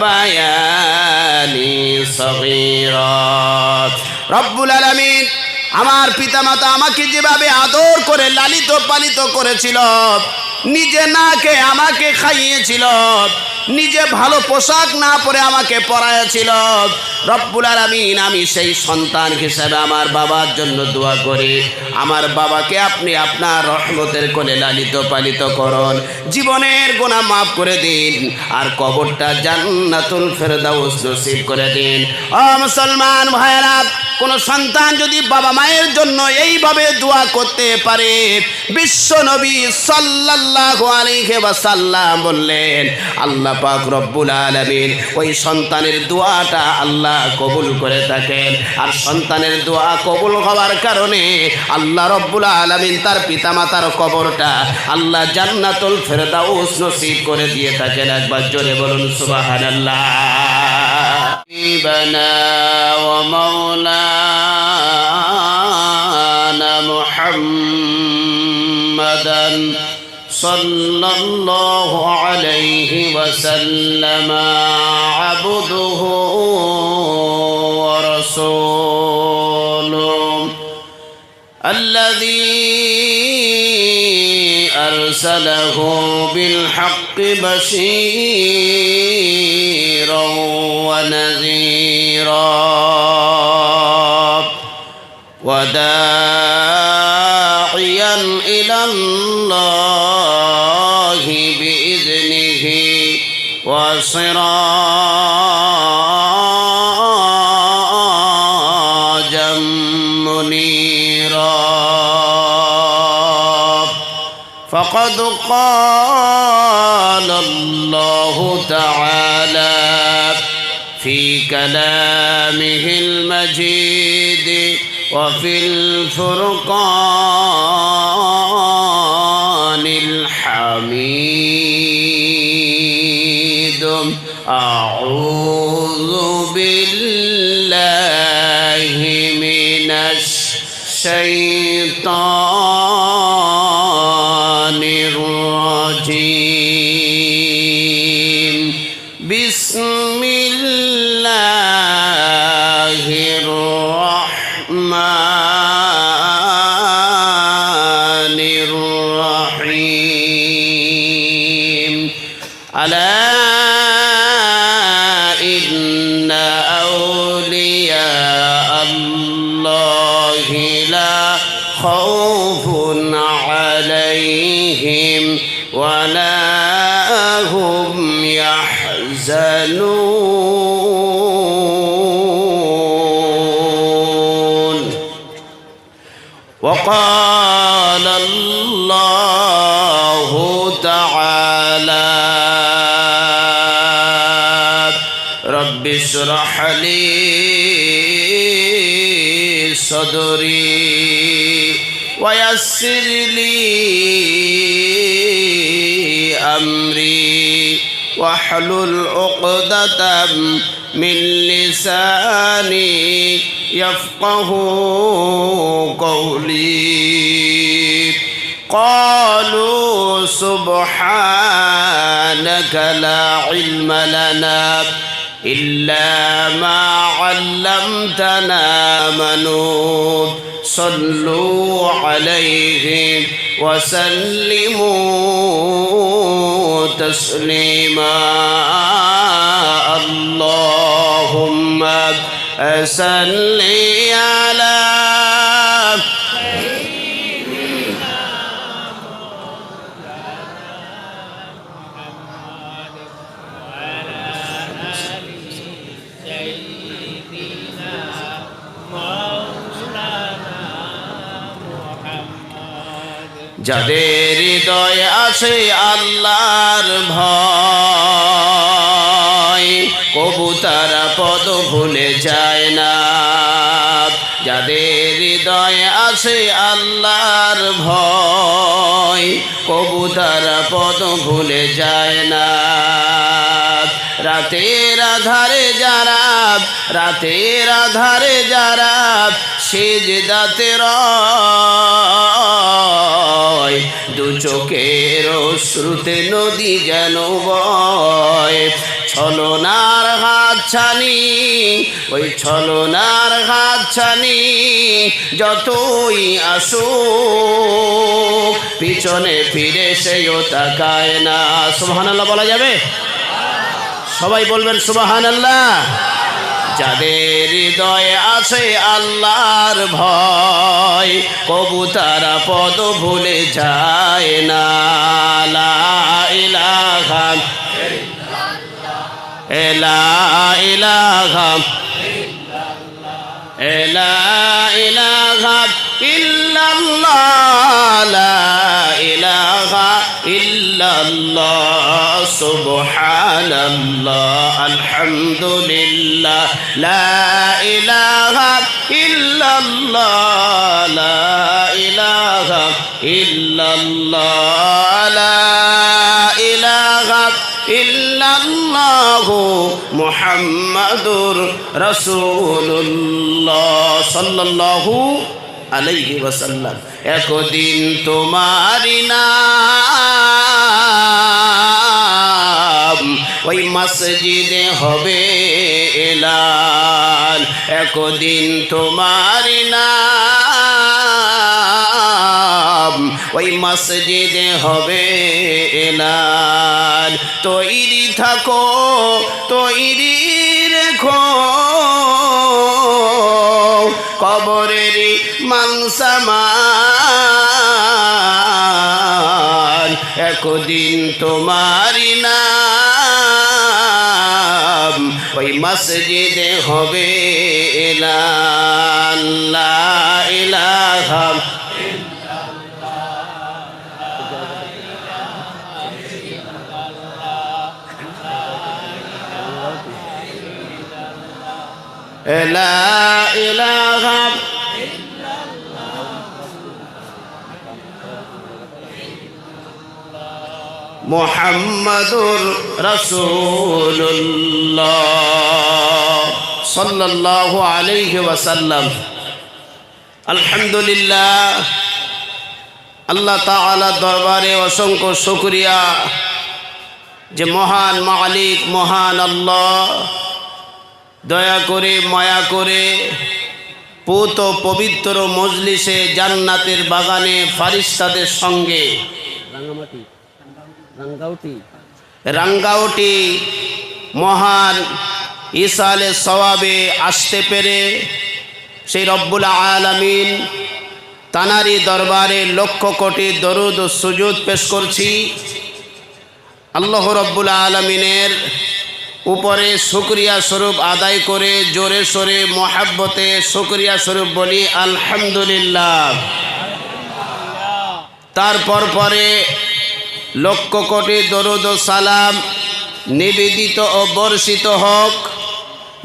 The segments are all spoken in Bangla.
ربياني صغيرا রব্বুল আলামিন আমার পিতামাতা আমাকে যেভাবে আদর করে লালিত পালিত করেছিল, নিজে না খেয়ে আমাকে খাইয়েছিল, নিজে ভালো পোশাক না পরে আমাকে পরাইয়াছিল, রব্বুল আলামিন আমি সেই সন্তান হিসেবে আমার বাবার জন্য দোয়া করি, আমার বাবাকে আপনি আপনার রহমতের কোলে লালিত পালিত করুন, জীবনের গুনাহ মাফ করে দিন, আর কবরটা জান্নাতুল ফেরদাউস নসিব করে দিন। ও মুসলমান ভাইরা, কোন সন্তান যদি বাবা মায়ের জন্য এইভাবে দোয়া করতে পারে, বিশ্ব নবী সাল্লাল্লাহু আলাইহি ওয়াসাল্লাম বললেন আল্লাহ পাক রব্বুল আলামিন ওই সন্তানের দোয়াটা আল্লাহ কবুল করে থাকেন। আর সন্তানের দোয়া কবুল হওয়ার কারণে আল্লাহ রব্বুল আলামিন তার পিতামাতার কবরটা আল্লাহ জান্নাতুল ফেরদাউস নসিব করে দিয়ে থাকেন। একবার জোরে বলুন সুবহানাল্লাহ। بنا ومولانا محمدا صلى الله عليه وسلم عبده ورسوله الذي أرسله بالحق بشيرا ونذيرا وداعيا إلى الله بإذنه وسراجا منيرا فقد قال الله تعالى في كلامه المجيد وفي الفرقان الحميد أعوذ بالله من الشيطان الرجيم بسم الله الرحمن الرحيم ألا إن أولياء الله لا خوف عليهم ولا هم يحزنون وقال الله تعالى رب اشرح لي صدري ويسر لي أمري واحلل عقدة من لساني يفقه قولي قالوا سبحانك لا علم لنا إلا ما علمتنا آمنوا صلوا عليه وسلموا تسليما اللهم صل على যাদের হৃদয়ে আছে আল্লাহর ভয় কবু তারা পদ ভুলে যায় না। যাদের হৃদয়ে আছে আল্লাহর ভয় কবু তারা পদ ভুলে যায় না। রাতের আধারে যারা সিজদাতে রয় দু চোখের অশ্রুতে নদী যেন বয় ছলনার হাতছানি, ওই ছলনার হাতছানি যতই আসুক পিছনে ফিরে সেও তাকায় না। সুবহানাল্লাহ বলা যাবে? সবাই বলবেন সুবহানাল্লাহ। যাদের হৃদয়ে আছে আল্লাহর ভয়, কবু তারা পদ ভুলে যায় না। লা ইলাহা লা ইলাহা লা ইলাহা ইল্লাল্লাহ, লা ইলাহা ইল্লাল্লাহ, সুবহানাল্লাহ, আলহামদুলিল্লাহ, লা ইলাহা ইল্লাল্লাহ, লা ইলাহা ইল্লাল্লাহ, লা ইলাহা ইল্লাল্লাহু মুহাম্মাদুর রাসূলুল্লাহ সাল্লাল্লাহু আলাইহি ওয়াসাল্লাম। একদিন তোমারি নাম ওই মসজিদে হবে এলান, একদিন তোমারি নাম ওই মসজিদে হবে এলান। তৈরি থাকো, তৈরি রেখো, কবরেরই মানসামান, একদিন তোমারি নাম ওই মসজিদে হবে এলান। লা ইলাহা লা ইলাহা মুহাম্মাদুর রাসূলুল্লাহ সাল্লাল্লাহু আলাইহি ওয়াসাল্লাম। আলহামদুলিল্লাহ, আল্লাহ তাআলার দরবারে অসংখ্য শুকরিয়া যে মহান মালিক, মহান আল্লাহ দয়া করে মায়া করে পুত পবিত্র মজলিসে জান্নাতের বাগানে ফারিস্তাদের সঙ্গে রাঙ্গাউটি মহান ইসালে সওয়াবে আসতে পেরে সেই রব্বুল আলামিন তানারি দরবারে লক্ষ কোটি দরুদ ও সুজুদ পেশ করছি। আল্লাহ রব্বুল আলামিনের উপরে শুকরিয়া স্বরূপ আদায় করে জোরে সোরে মহাব্বতে শুকরিয়া স্বরূপ বলি আলহামদুলিল্লাহ। তারপর পরে লক্ষ কোটি দরুদ ও সালাম নিবেদিত ও বর্ষিত হোক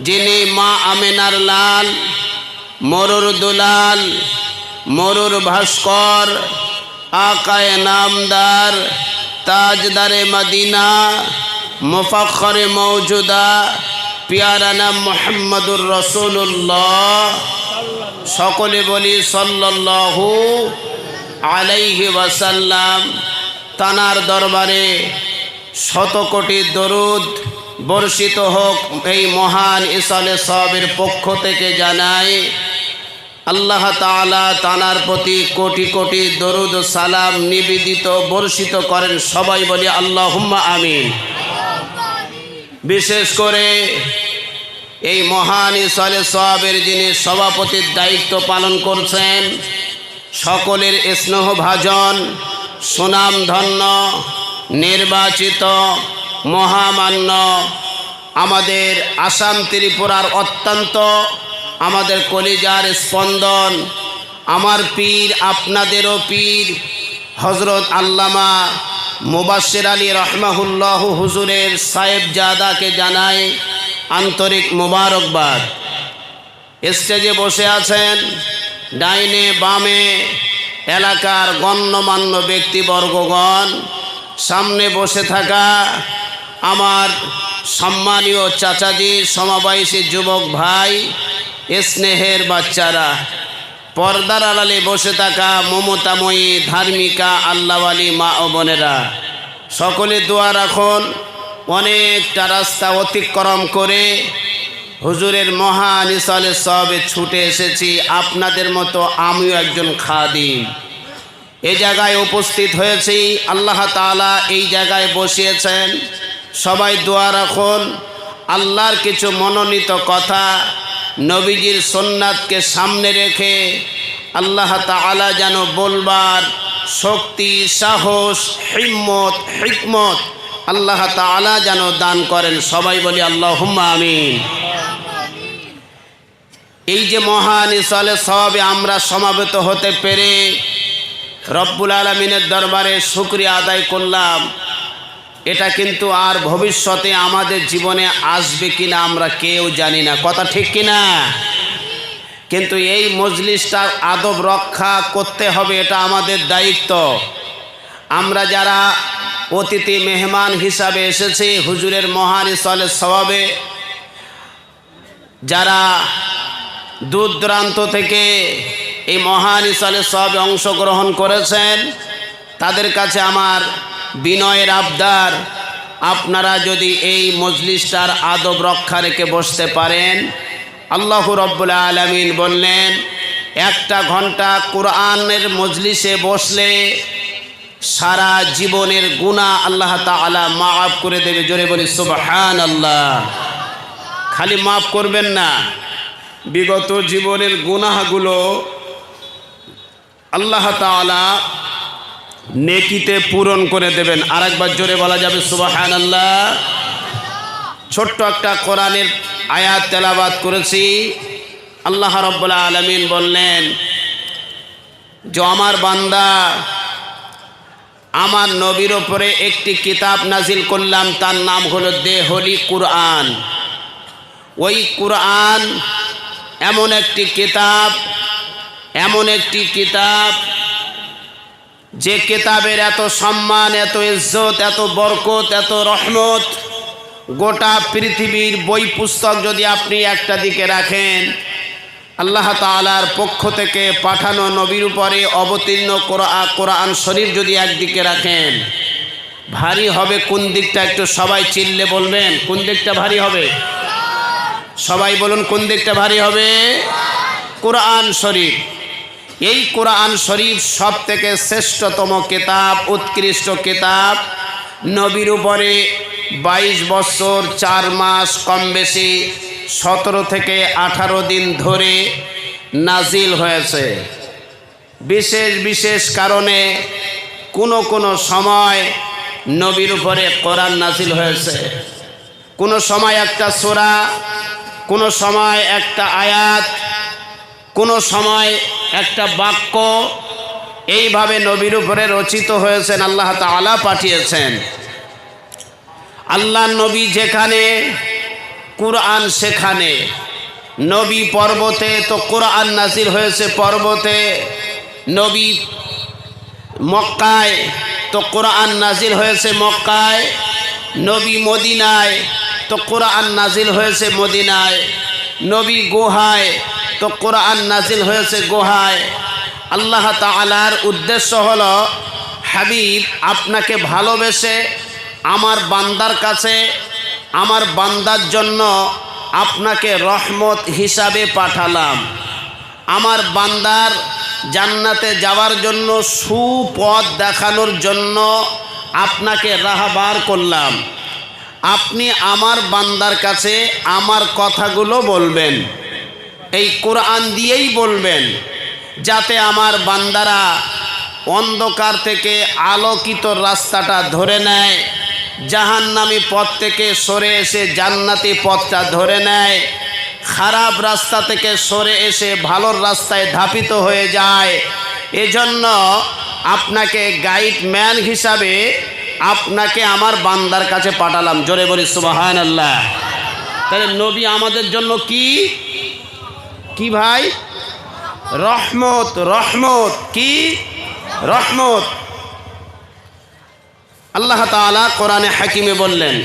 যিনি মা আমেনার লাল, মরুর দুলাল, মরুর ভাস্কর, আকায়ে নামদার, তাজদারে মদিনা, মুফাখরে মৌজুদা, পিয়ারা নাম মুহাম্মাদুর রাসূলুল্লাহ, সকলে বলি সাল্লাল্লাহু আলাইহি ওয়াসাল্লাম। তানার দরবারে শত কোটি দরুদ বর্ষিত হোক এই মহান ইসালে সওয়াবের পক্ষ থেকে জানাই। আল্লাহ তাআলা তানার প্রতি কোটি কোটি দরুদ ও সালাম নিবেদিত বর্ষিত করেন। সবাই বলি আল্লাহুম্মা আমিন। বিশেষ করে এই মহান ইসালে সওয়াবের যিনি সভাপতির দায়িত্ব পালন করছেন, সকলের স্নেহভাজন, সুনামধন্য, নির্বাচিত, মহামান্য, আমাদের আসাম ত্রিপুরার অত্যন্ত আমাদের কলিজার স্পন্দন, আমার পীর আপনাদেরও পীর হজরত আল্লামা মুবাশশির আলী রহমাহুল্লাহ হুজুরের সাহেবজাদাকে জানাই আন্তরিক মোবারকবাদ। স্টেজে বসে আছেন ডাইনে বামে এলাকার গণ্যমান্য ব্যক্তিবর্গগণ, সামনে বসে থাকা আমার সম্মানীয় চাচাজি, সমবয়সী যুবক ভাই, স্নেহের বাচ্চারা, পর্দার আড়ালে বসে থাকা মমতাময়ী ধার্মিকা আল্লাহওয়ালি মা ও বোনেরা, সকলে দোয়া রাখুন অনেকটা রাস্তা অতিক্রম করে হুজুরের মহান ইসালে সবে ছুটে এসেছি। আপনাদের মতো আমিও একজন খাদিম। এই জায়গায় উপস্থিত হয়েছি, আল্লাহ তাআলা এই জায়গায় বসিয়েছেন। সবাই দোয়া রাখুন, আল্লাহর কিছু মনোনীত কথা নবীজির সুন্নাতকে সামনে রেখে আল্লাহ তাআলা যেন বলবার শক্তি, সাহস, হিম্মত, হিকমত আল্লাহ তাআলা যেন দান করেন। সবাই বলি আল্লাহুম্মা আমিন। এই যে মহান ইসালে সওয়াবে আমরা সমাবেত হতে পেরে রব্বুল আলামিনের দরবারে শুকরিয়া আদায় করলাম। এটা কিন্তু আর ভবিষ্যতে আমাদের জীবনে আসবে কিনা আমরা কেউ জানি না, কথা ঠিক কিনা? কিন্তু এই মজলিসটার আদব রক্ষা করতে হবে, এটা আমাদের দায়িত্ব। আমরা যারা অতিথি মেহমান হিসাবে এসেছি হুজুরের মহান ইসালে সওয়াবে, যারা দূর দূরান্ত থেকে এই মহান ইসালে সওয়াবে অংশগ্রহণ করেছেন, তাদের কাছে আমার বিনয়ের আবদার, আপনারা যদি এই মজলিসটার আদব রক্ষা রেখে বসতে পারেন। আল্লাহু রাব্বুল আলামিন বললেন, একটা ঘন্টা কোরআনের মজলিসে বসলে সারা জীবনের গুনাহ আল্লাহ তাআলা মাফ করে দেবে। জোরে বলি সুবহানাল্লাহ। খালি মাফ করবেন না, বিগত জীবনের গুনাহগুলো আল্লাহ তাআলা নেকিতে পূরণ করে দেবেন। আরেকবার জোরে বলা যাবে সুবহানাল্লাহ। ছোট্ট একটা কোরআনের আয়াত তেলাওয়াত করেছি। আল্লাহ রাব্বুল আলামিন বললেন যে আমার বান্দা, আমার নবীর উপরে একটি কিতাব নাজিল করলাম, তার নাম হলো দে হোলি কুরআন। ওই কুরআন এমন একটি কিতাব, এমন একটি কিতাব যে কিতাবের এত সম্মান, এত ইজ্জত, এত বরকত, এত রহমত, গোটা পৃথিবীর বই পুস্তক যদি আপনি একটা দিকে রাখেন, আল্লাহ তাআলার পক্ষ থেকে পাঠানো নবীর উপরে অবতীর্ণ কোরআন শরীফ যদি একদিকে রাখেন, ভারী হবে কোন দিকটা? একটু সবাই চিল্লে বলবেন, কোন দিকটা ভারী হবে? সবাই বলুন, কোন দিকটা ভারী হবে? কোরআন শরীফ। এই কোরআন শরীফ সব থেকে শ্রেষ্ঠতম কিতাব, উৎকৃষ্ট কিতাব। নবীর উপরে 22 বছর 4 মাস কম বেশি 17 থেকে 18 দিন ধরে নাজিল হয়েছে। বিশেষ বিশেষ কারণে কোনো সময় নবীর উপরে কোরআন নাজিল হয়েছে। কোনো সময় একটা সূরা, কোনো সময় একটা আয়াত, কোনো সময় একটা বাক্য, এইভাবে নবীর উপরে রচিত হয়েছেন, আল্লাহ তাআলা পাঠিয়েছেন। আল্লাহ নবী যেখানে কুরআন সেখানে। নবী পর্বতে তো কুরআন নাজিল হয়েছে পর্বতে, নবী মক্কায় তো কুরআন নাজিল হয়েছে মক্কায়, নবী মদিনায় তো কুরআন নাজিল হয়েছে মদিনায়, নবী গুহায় তো কুরআন নাজিল হয়েছে গুহায়। আল্লাহ তাআলার উদ্দেশ্য হলো, হাবিব আপনাকে ভালোবেসে আমার বান্দার কাছে, আমার বান্দার জন্য আপনাকে রহমত হিসাবে পাঠালাম। আমার বান্দার জান্নাতে যাওয়ার জন্য সুপথ দেখানোর জন্য আপনাকে রাহবার করলাম। আপনি আমার বান্দার কাছে আমার কথাগুলো বলবেন, এই কোরআন দিয়েই বলবেন, যাতে আমার বান্দারা অন্ধকার থেকে আলোকিত রাস্তাটা ধরে নেয়, জাহান্নামী পথ থেকে সরে এসে জান্নাতি পথটা ধরে নেয়, খারাপ রাস্তা থেকে সরে এসে ভালোর রাস্তায় ধাপিত হয়ে যায়। এজন্য আপনাকে গাইডম্যান হিসাবে আপনাকে আমার বান্দার কাছে পাঠালাম। জোরে বলি সুবহানাল্লাহ। তাহলে নবী আমাদের জন্য কি কি ভাই? রহমত। রহমত কি? রহমত। আল্লাহ তাআলা কোরআনে হাকিমে বললেন,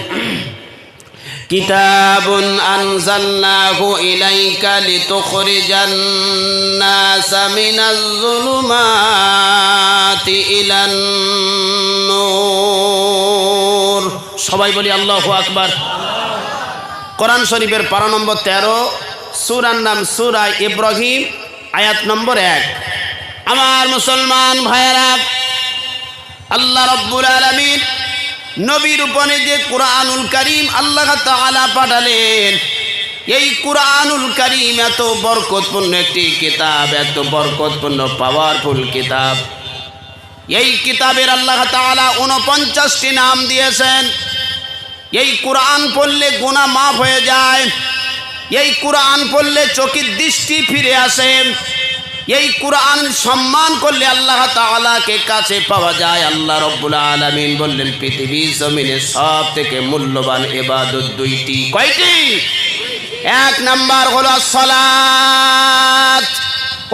কিতাবুন আনজালনাহু ইলাইকা লিতুখরিজান নাসা মিনাজ যুলুমাতি ইলান নূর। সবাই বলি আল্লাহু আকবার। কোরআন শরীফের পারা নম্বর 13, সূরার নাম সূরা ইব্রাহিম, আয়াত নম্বর 1। আমার মুসলমান ভাইয়েরা, আল্লাহ রাব্বুল আলামিন নবীর উপরে যে কুরআনুল কারীম আল্লাহ তাআলা পাঠালেন, এই কুরআনুল কারীম এত বরকতপূর্ণ একটি কিতাব, এত বরকতপূর্ণ পাওয়ারফুল কিতাব। এই কিতাবের আল্লাহ তাআলা 49টি নাম দিয়েছেন। এই কুরআন পড়লে গুনাহ মাফ হয়ে যায়, এই কুরআন পড়লে চোখের দৃষ্টি ফিরে আসে, এই কুরআন সম্মান করলে আল্লাহ তাআলাকে কাছে পাওয়া যায়। আল্লাহ রাব্বুল আলামিন বললেন পৃথিবীর জমিনে সব থেকে মূল্যবান ইবাদত দুইটি। কয়টি? 1 নাম্বার হলো সালাত।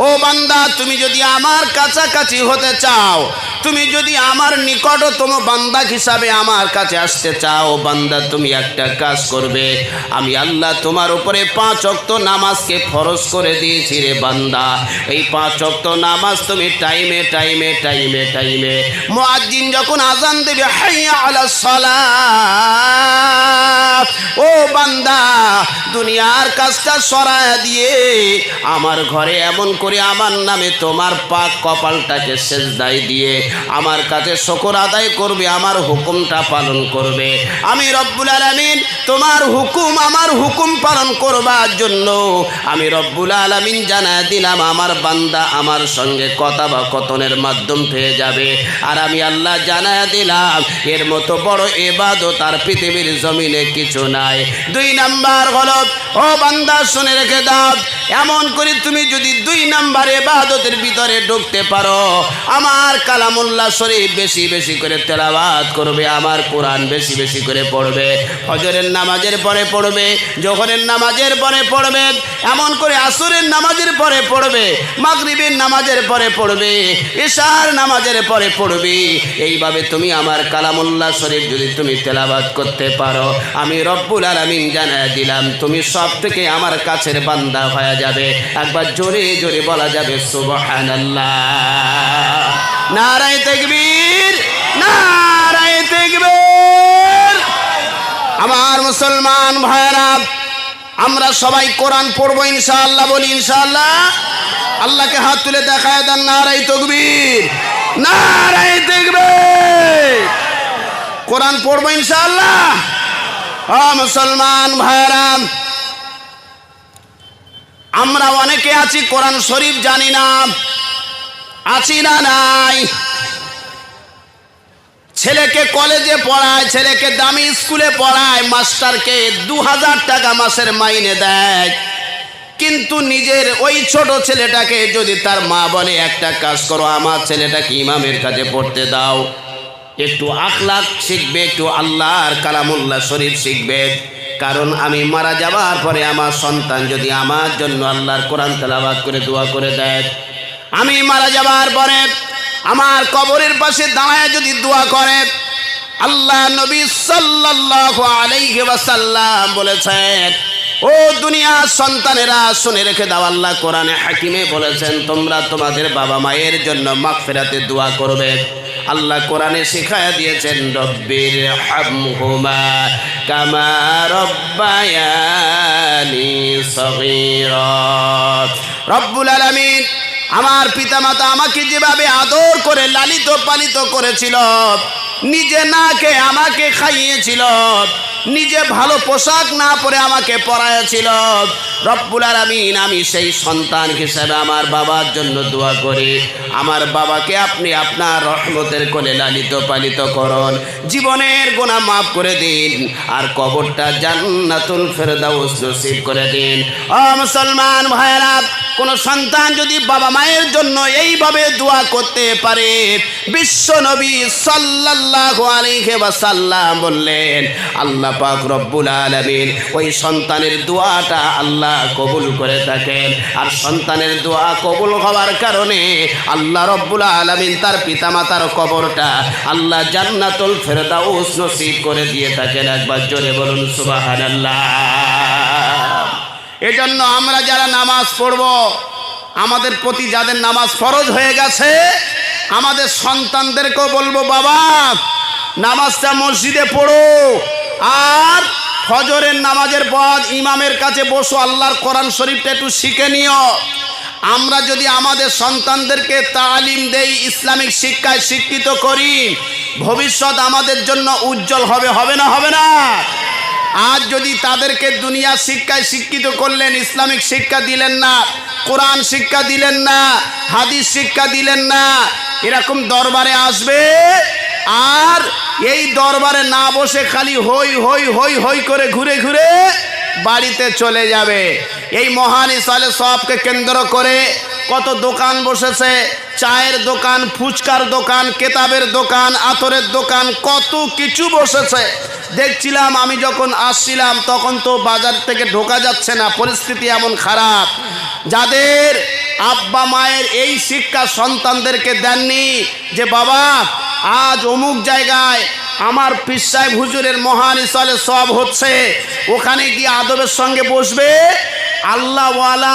ও বান্দা, তুমি যদি আমার কাছাকাছি হতে চাও, তুমি যদি আমার নিকটতম বান্দা হিসাবে আমার কাছে আসতে চাও, বান্দা তুমি একটা কাজ করবে। আমি আল্লাহ তোমার উপরে 5 ওয়াক্ত নামাজকে ফরজ করে দিয়েছি রে বান্দা। এই 5 ওয়াক্ত নামাজ তুমি টাইমে টাইমে টাইমে টাইমে মুয়াজ্জিন যখন আজান দেবে হাইয়া আলাস সালাত, ও বান্দা দুনিয়ার কাজটা সরায়া দিয়ে আমার ঘরে এমন করে আমার নামে তোমার পাক কপালটাকে সেজদায় দিয়ে আমার কাছে শুকর আদায় করবে, আমার হুকুমটা পালন করবে। আমি রব্বুল আলামিন তোমার হুকুম, আমার হুকুম পালন করবার জন্য আমি রব্বুল আলামিন জানায় দিলাম আমার বান্দা আমার সঙ্গে কথা বা কথনের মাধ্যম পেয়ে যাবে। আর আমি আল্লাহ জানায় দিলাম এর মতো বড় ইবাদত আর পৃথিবীর জমিনে কিছু নাই। 2 নাম্বার হলো, ও বান্দা শুনে রেখে দাও, এমন করে তুমি যদি 2 নাম্বার ইবাদতের ভিতরে ঢুকতে পারো, আমার কালামুল্লাহ শরীফ বেশি বেশি করে তেলাওয়াত করবে, আমার কোরআন বেশি বেশি করে পড়বে, ফজরের নামাজের পরে পড়বে, জোহরের নামাজের পরে পড়বে, এমন করে আসরের নামাজের পরে পড়বে, মাগরিবের নামাজের পরে পড়বে, ইশার নামাজের পরে পড়বে। এইভাবে তুমি আমার কালামুল্লাহ শরীফ যদি তুমি তেলাওয়াত করতে পারো, আমি রব্বুল আলামিন জানায় দিলাম তুমি সব থেকে আমার কাছের বান্দা হয়ে যাবে। একবার জোরে জোরে বলা যাবে সুবহানাল্লাহ। নারায়ে তাকবীর, নারায়ে তাকবীর। আমার মুসলমান ভাইরা, আমরা সবাই কোরআন পড়বো ইনশাআল্লাহ, বলি ইনশাআল্লাহ। আল্লাহকে হাত তুলে দেখায় দেন নারায়ে তাকবীর, নারায়ে তাকবীর। কোরআন পড়বো ইনশাআল্লাহ। ও মুসলমান ভাইরা, আমরা অনেকে আছি কোরআন শরীফ জানি না, আছি না নাই? ছেলেকে কলেজে পড়ায়, ছেলেকে দামি স্কুলে পড়ায়, মাস্টারকে 2000 টাকা মাসের মাইনে দেয়, কিন্তু নিজের ওই ছোট ছেলেটাকে যদি তার মা বলে একটা কাজ করো, আমার ছেলেটাকে ইমামের কাছে পড়তে দাও, একটু আখলাক শিখবে, একটু আল্লাহর কালামুল্লাহ শরীফ শিখবে, কারণ আমি মারা যাওয়ার পরে আমার সন্তান যদি আমার জন্য আল্লাহর কোরআন তেলাওয়াত করে দোয়া করে দেয়, আমি মারা যাওয়ার পরে আমার কবরের পাশে দাঁড়ায় যদি দোয়া করে, আল্লাহ নবী সাল্লাল্লাহু আলাইহি ওয়াসাল্লাম বলেছেন, ও দুনিয়ার সন্তানেরা শুনে রেখে দাও, আল্লাহ কোরআনে হাকিমে বলেছেন তোমরা তোমাদের বাবা মায়ের জন্য মাগফিরাতে দোয়া করবে। আল্লাহ কোরআনে শিখায়া দিয়েছেন রব্বির হামহুমা কামা রব্বায়ানি সগীরা। রব্বুল আলামিন আমার পিতামাতা আমাকে যেভাবে আদর করে লালিত পালিত করেছিল, নিজে না খেয়ে আমাকে খাইয়েছিল, নিজে ভালো পোশাক না পরে আমাকে পরাইয়াছিল, রব্বুল আলামিন আমি সেই সন্তান হিসেবে আমার বাবার জন্য দোয়া করি, আমার বাবাকে আপনি আপনার রহমতের কোলে লালিত পালিত করুন, জীবনের গুনাহ মাফ করে দিন, আর কবরটা জান্নাতুল ফেরদাউস নসিব করে দিন। ও মুসলমান ভাইরা, কোন সন্তান যদি বাবা মায়ের জন্য এইভাবে দোয়া করতে পারে, বিশ্ব নবী সাল্লাল্লাহু আলাইহি ওয়াসাল্লাম বললেন আল্লাহ পাক রব্বুল আলামিন ওই সন্তানের দোয়াটা আল্লাহ কবুল করে থাকেন। আর সন্তানের দোয়া কবুল হওয়ার কারণে আল্লাহ রব্বুল আলামিন তার পিতামাতার কবরটা আল্লাহ জান্নাতুল ফেরদাউস নসিব করে দিয়ে থাকেন। একবার জোরে বলুন সুবহানাল্লাহ। এজন্য আমরা যারা নামাজ পড়ব, আমাদের প্রতি যাদের নামাজ ফরজ হয়ে গেছে, আমাদের সন্তানদেরকেও বলবো বাবা নামাজটা মসজিদে পড়ো, আর ফজরের নামাজের পর ইমামের কাছে বসো, আল্লাহর কোরআন শরীফটা একটু শিখে নিও। আমরা যদি আমাদের সন্তানদেরকে তালিম দেই, ইসলামিক শিক্ষায় শিক্ষিত করি, ভবিষ্যৎ আমাদের জন্য উজ্জ্বল হবে, হবে না? হবে না? আজ যদি তাদেরকে দুনিয়া শিক্ষায় শিক্ষিত করলেন, ইসলামিক শিক্ষা দিলেন না, কোরআন শিক্ষা দিলেন না, হাদিস শিক্ষা দিলেন না, এরকম দরবারে আসবে, আর এই দরবারে না বসে খালি হই হই হই হই করে ঘুরে ঘুরে বাড়িতে চলে যাবে। এই মহান ইসালে সবকে কেন্দ্র করে কত দোকান বসেছে, চায়ের দোকান, ফুচকার দোকান, কেতাবের দোকান, আতরের দোকান, কত কিছু বসেছে। দেখছিলাম আমি যখন আসছিলাম তখন তো বাজার থেকে ঢোকা যাচ্ছে না, পরিস্থিতি এমন খারাপ। যাদের আব্বা মায়ের এই শিক্ষা সন্তানদেরকে দেননি যে বাবা আজ অমুক জায়গায় আমার পীর সাহেব হুজুরের মহান ইসালে সব হচ্ছে, ওখানে গিয়ে আদবের সঙ্গে বসবে, আল্লাহওয়ালা